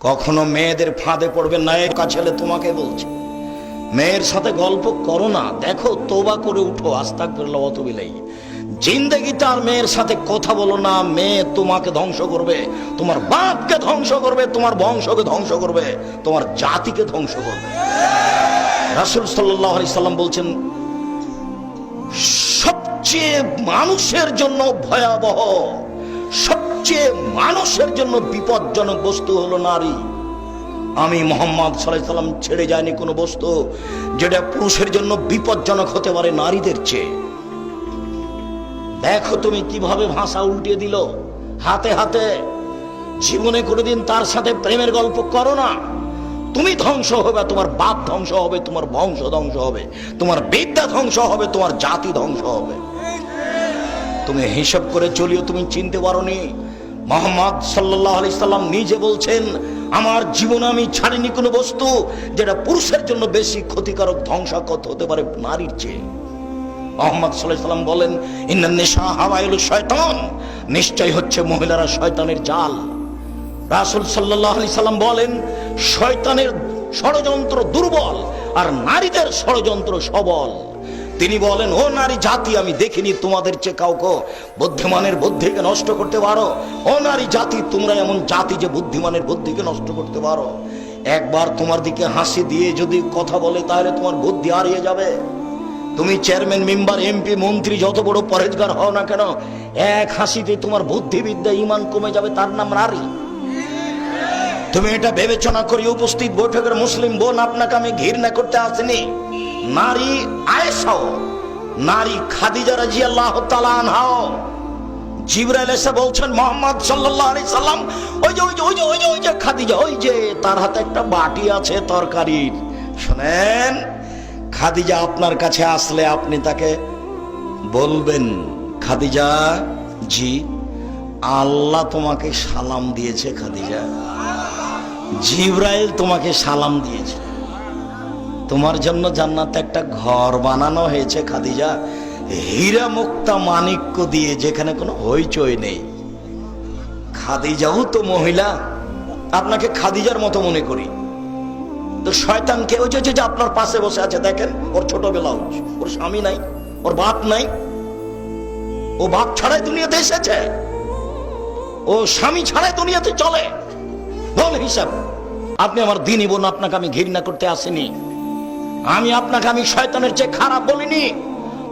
কখনো মেয়েদের ফাঁদে পড়বেন না। একা ছেলে তোমাকে বলছে, মেয়ের সাথে গল্প করো না। দেখো, তোবা করে উঠো, আস্তাগফিরুল্লাহ ওয়া তুবু ইলাইহি। জিন্দেগিতে আর মেয়ের সাথে কথা বলো না। মেয়ে তোমাকে ধ্বংস করবে, তোমার বাপকে ধ্বংস করবে, তোমার বংশকে ধ্বংস করবে, তোমার জাতিকে ধ্বংস করবে। রাসূল সাল্লাল্লাহু আলাইহি সাল্লাম বলছেন, সবচেয়ে মানুষের জন্য ভয়াবহ, সবচেয়ে মানুষের জন্য বিপজ্জনক বস্তু হলো নারী। আমি মুহাম্মদ সাল্লাল্লাহু আলাইহি সাল্লাম ছেড়ে যায়নি কোনো বস্তু যেটা পুরুষের জন্য বিপজ্জনক হতে পারে নারীদের চেয়ে। দেখো তুমি কিভাবে ভাষা উল্টিয়ে দিল হাতে হাতে। জীবনে কোনোদিন তার সাথে প্রেমের গল্প করো না। তুমি ধ্বংস হবে, তোমার বাপ ধ্বংস হবে, তোমার বংশ ধ্বংস হবে, তোমার বিদ্যা ধ্বংস হবে, তোমার জাতি ধ্বংস হবে। তুমি হিসাব করে চলিও, তুমি চিনতে পারোনি। মুহাম্মদ সাল্লাল্লাহু আলাইহি সাল্লাম নিজে বলছেন, আমার জীবনে আমি ছাড়িনি কোনো বস্তু যেটা পুরুষের জন্য বেশি ক্ষতিকারক, ধ্বংসাত্মক হতে পারে নারীর চেয়ে। মুহাম্মদ সাল্লাল্লাহু আলাইহি সাল্লাম বলেন, ইন্নান নিসা হাওয়াইলুশ শয়তান, নিশ্চয় হচ্ছে মহিলারা শয়তানের জাল। রাসূল সাল্লাল্লাহু আলাইহি সাল্লাম বলেন, শয়তানের ষড়যন্ত্র দুর্বল আর নারীদের ষড়যন্ত্র সবল। তিনি বলেন, ও নারী জাতি, আমি দেখিনি তোমাদের চেয়ে কাউকে বুদ্ধিমানের বুদ্ধিকে নষ্ট করতে পারো। ও নারী জাতি, তোমরা এমন জাতি যে বুদ্ধিমানের বুদ্ধিকে নষ্ট করতে পারো। একবার তোমার দিকে হাসি দিয়ে যদি কথা বলে, তাহলে তোমার বুদ্ধি হারিয়ে যাবে। তুমি চেয়ারম্যান, মেম্বার, এমপি, মন্ত্রী, যত বড় পরেজগার হও না কেন, এক হাসিতে তোমার বুদ্ধিবিদ্যা, ঈমান কমে যাবে। তার নাম নারী। তুমি এটা বিবেচনা করি, উপস্থিত বৈঠকের মুসলিম বোন, আপনাকে আমি ঘৃণা করতে আসিনি। নারী আয়েশাও, নারী খাদিজা রাদিয়াল্লাহু তাআলা আনহা, জিবরাইল এসে বলছেন, মুহাম্মদ সাল্লাল্লাহু আলাইহি সাল্লাম, ওই যে খাদিজা, ওই যে তার হাতে একটা বাটি আছে তরকারির। শুনেন, খাদিজা আপনার কাছে আসলে আপনি তাকে বলবেন, খাদিজা জি, আল্লাহ তোমাকে সালাম দিয়েছে। খাদিজা, জিবরাইল তোমাকে সালাম দিয়েছে, তোমার জন্য জান্নাতে একটা ঘর বানানো হয়েছে। খাদিজা, হীরা মুক্তা মানিক্য দিয়ে, যেখানে কোনো হইচই নেই। খাদিজাও তো মহিলা, আপনাকে খাদিজার মতো মনে করি। তো শয়তানকে, ওই যে আপনার পাশে বসে আছে, দেখেন, ওর ছোট ব্লাউজ, ওর স্বামী নাই, ওর বাপ নাই, ও বাপ ছাড়াই দুনিয়াতে এসেছে, ও স্বামী ছাড়াই দুনিয়াতে চলে। বল হিসাব। আপনি আমার দিনই বোন, আপনাকে আমি ঘৃণা করতে আসিনি। আমি শয়তানের চেয়ে খারাপ বলিনি।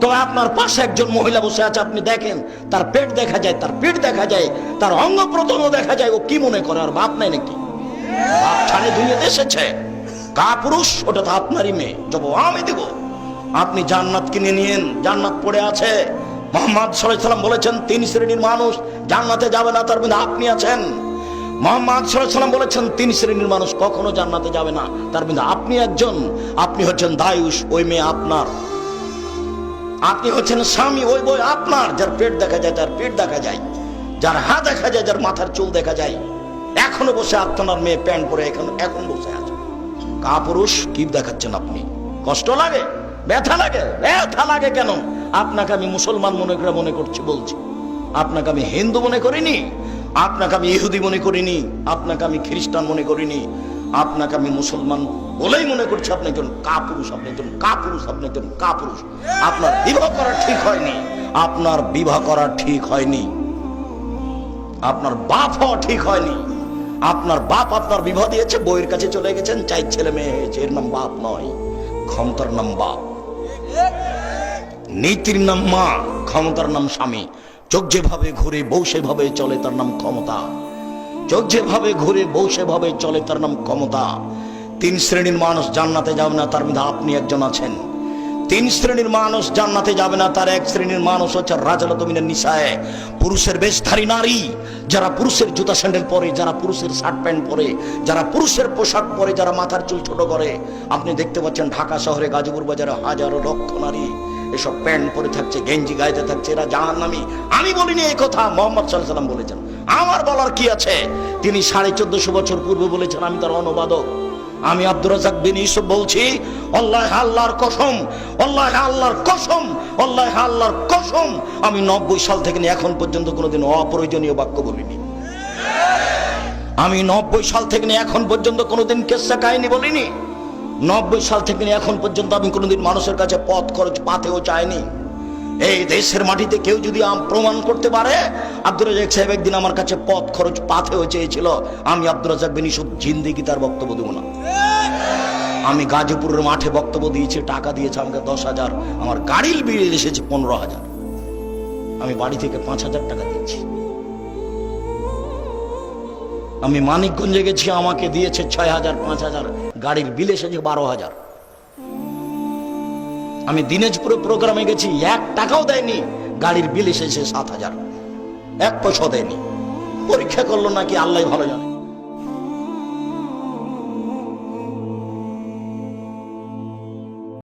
তো আপনার পাশে একজন মহিলা বসে আছে, আপনি দেখেন, তার পেট দেখা যায়, তার পিঠ দেখা যায়, তার অঙ্গ প্রত্যঙ্গ দেখা যায়। ও কি মনে করে আর বাপ নাই নাকি? বাপ ছাড়াই দুনিয়াতে এসেছে। কা পুরুষ? ওটা তো আপনারই মেয়ে, জবাব আমি দেব। আপনি জান্নাত কিনে নিয়েন, জান্নাত পড়ে আছে। মুহাম্মদ সাল্লাল্লাহু আলাইহি সাল্লাম বলেছেন, তিন শ্রেণীর মানুষ জান্নাতে যাবে না, তার মধ্যে আপনি আছেন। মুহাম্মদ সাল্লাল্লাহু আলাইহি সাল্লাম বলেছেন, তিন শ্রেণীর মানুষ কখনো জান্নাতে যাবে না, তার মধ্যে আপনি একজন। আপনি হচ্ছেন দায়ুস, ওই মেয়ে আপনার। আপনি হচ্ছেন স্বামী, ওই বই আপনার। যার পেট দেখা যায়, যার পিঠ দেখা যায়, যার হাত দেখা যায়, যার মাথার চুল দেখা যায়, এখনো বসে আপনার মেয়ে প্যান্ট পরে এখন বসে আছে। কা পুরুষ? কি দেখাচ্ছেন আপনি? কষ্ট লাগে, ব্যথা লাগে? ব্যথা লাগে কেন? আপনাকে আমি মুসলমান মনে করছি, বলছি। আপনাকে আমি হিন্দু মনে করিনি, আপনাকে আমি ইহুদি মনে করিনি, আপনাকে আমি খ্রিস্টান মনে করিনি, আপনাকে আমি মুসলমান বলেই মনে করছি। আপনি একজন কাপুরুষ, আপনি একজন কাপুরুষ, আপনি একজন কাপুরুষ। আপনার বিবাহ করা ঠিক হয়নি, আপনার বিবাহ করা ঠিক হয়নি, আপনার বাপ হওয়া ঠিক হয়নি। আপনার বাপ আপনার বিবাহ দিয়েছে, বইয়ের কাছে চলে গেছেন, 4 ছেলে মেয়ে হয়েছে। এর নাম বাপ নয়, ক্ষমতার নাম বাপ। নীতির নাম মা, ক্ষমতার নাম স্বামী। চোখ যেভাবে ঘুরে বউ সেভাবে চলে, তার নাম ক্ষমতা। চোখ যেভাবে ঘুরে বউ সেভাবে চলে, তার নাম ক্ষমতা। 3 শ্রেণীর মানুষ জান্নাতে যাবে না, তার মধ্যে আপনি একজন আছেন। 3 শ্রেণীর মানুষ জান্নাতে যাবে না, তার 1 শ্রেণীর মানুষ হচ্ছে রাজুলাতুম মিনান নিসায়ে, পুরুষের বেশধারী নারী, যারা পুরুষের জুতা স্যান্ডেল পরে, যারা পুরুষের শার্ট প্যান্ট পরে, যারা পুরুষের পোশাক পরে, যারা মাথার চুল ছোট করে। আপনি দেখতে পাচ্ছেন ঢাকা শহরে, গাজীপুর বাজারে হাজারো লক্ষ নারী এসব প্যান্ট পরে থাকছে, গেঞ্জি গাইতে থাকছে, এরা জাহান্নামী। আমি বলিনি এই কথা, মুহাম্মদ সাল্লাল্লাহু আলাইহি সাল্লাম বলেছেন। আমার বলার কি আছে? তিনি 1450 বছর পূর্বে বলেছেন, আমি তার অনুবাদক। আমি আব্দুর রাজ্জাক বিন ইউসুফ বলছি, আল্লাহ আল্লাহর কসম, আল্লাহ আল্লাহর কসম, আল্লাহ আল্লাহর কসম, আমি 90 সাল থেকে এখন পর্যন্ত কোনোদিন অপ্রয়োজনীয় বাক্য বলিনি। আমি 90 সাল থেকে নিয়ে এখন পর্যন্ত কোনোদিন কেসা কাহিনী বলিনি। 90 সাল থেকে নিয়ে এখন পর্যন্ত আমি কোনোদিন মানুষের কাছে পথ খরচ পাতেও চাইনি। এই দেশের মাটিতে কেউ যদি প্রমাণ করতে পারে আব্দুর রাজ্জাক সাহেব একদিন আমার কাছে পথ খরচ পাতেও চেয়েছিল, আমি আব্দুর রাজ্জাক বিন ইউসুফ জিন্দেগি তার বক্তব্য দেব না। আমি গাজীপুরের মাঠে বক্তব্য দিয়েছি, টাকা দিয়েছে আমাকে 10,000, আমার গাড়ির বিল এসেছে 15,000, আমি বাড়ি থেকে 5,000 টাকা দিয়েছি। আমি মানিকগঞ্জে গেছি, আমাকে দিয়েছে 6,000, 5,000, গাড়ির বিল এসেছে 12,000। আমি দিনাজপুরে প্রোগ্রামে গেছি, 1 টাকাও দেয়নি, গাড়ির বিল এসেছে 7,000, 1 পয়সা দেয়নি। পরীক্ষা করলো নাকি আল্লাহ ভালো জানে।